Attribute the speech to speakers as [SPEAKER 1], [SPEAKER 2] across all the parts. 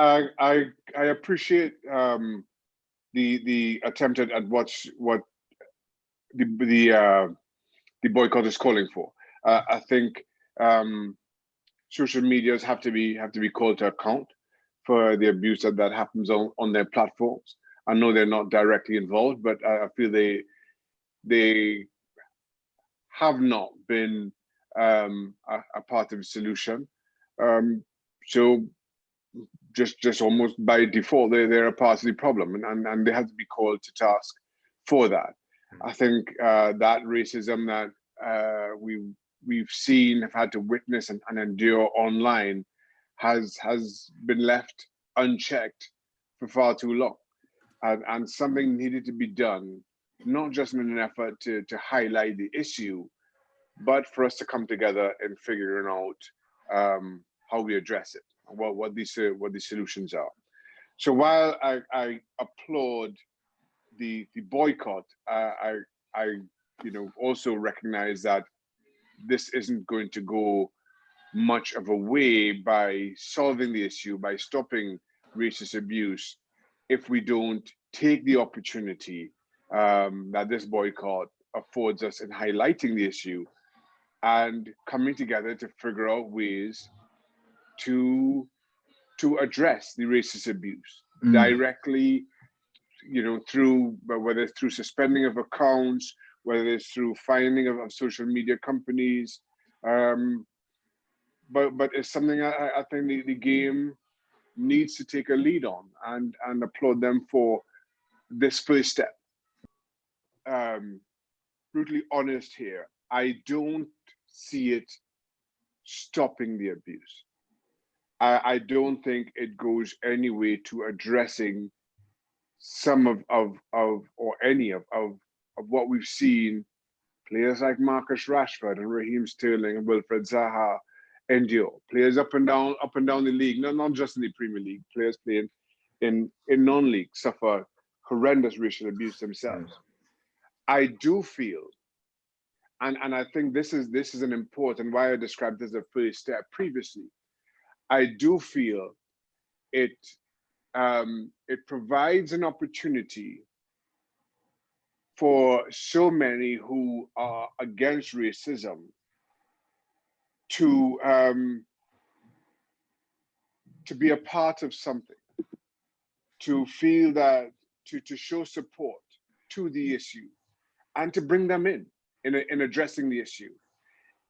[SPEAKER 1] I appreciate the attempt at what the the boycott is calling for. I think social medias have to be called to account for the abuse that happens on their platforms. I know they're not directly involved, but I feel they have not been a part of the solution. Um, so just almost by default, they're a part of the problem, and they have to be called to task for that. I think that racism that we've seen, have had to witness and endure online, has been left unchecked for far too long, and something needed to be done, not just in an effort to highlight the issue, but for us to come together and figuring out how we address it, what these solutions are. So while I applaud the boycott, I also recognize that this isn't going to go much of a way by solving the issue, by stopping racist abuse, if we don't take the opportunity that this boycott affords us in highlighting the issue and coming together to figure out ways to address the racist abuse directly, through, whether it's through suspending of accounts, whether it's through fining of social media companies. But it's something I think the game needs to take a lead on, and applaud them for this first step. Brutally honest here, I don't see it stopping the abuse. I don't think it goes any way to addressing some or any of what we've seen players like Marcus Rashford and Raheem Sterling and Wilfred Zaha endure. Players up and down the league, not just in the Premier League, players playing in non-league suffer horrendous racial abuse themselves. I do feel, and I think this is an important, why I described this as a first step previously. I do feel it provides an opportunity for so many who are against racism to be a part of something, to feel that, to show support to the issue, and to bring them in addressing the issue.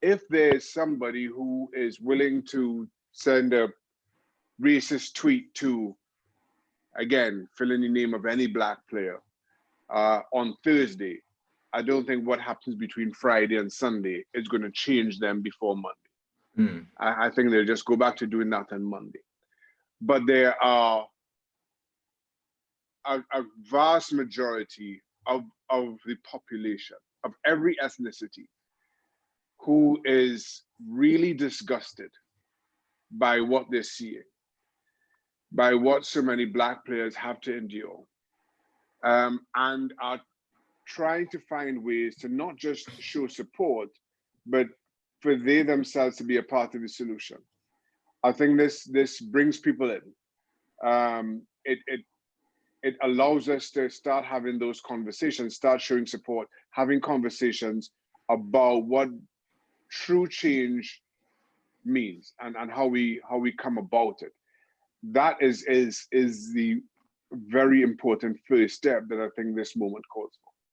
[SPEAKER 1] If there's somebody who is willing to send a racist tweet to, again, fill in the name of any Black player, on Thursday, I don't think what happens between Friday and Sunday is going to change them before Monday. I think they'll just go back to doing that on Monday. But there are a vast majority of the population, of every ethnicity, who is really disgusted by what they're seeing, by what so many Black players have to endure, and are trying to find ways to not just show support, but for they themselves to be a part of the solution. I think this brings people in. It allows us to start having those conversations, start showing support, having conversations about what true change means, and how we come about it. That is the very important first step that I think this moment calls for.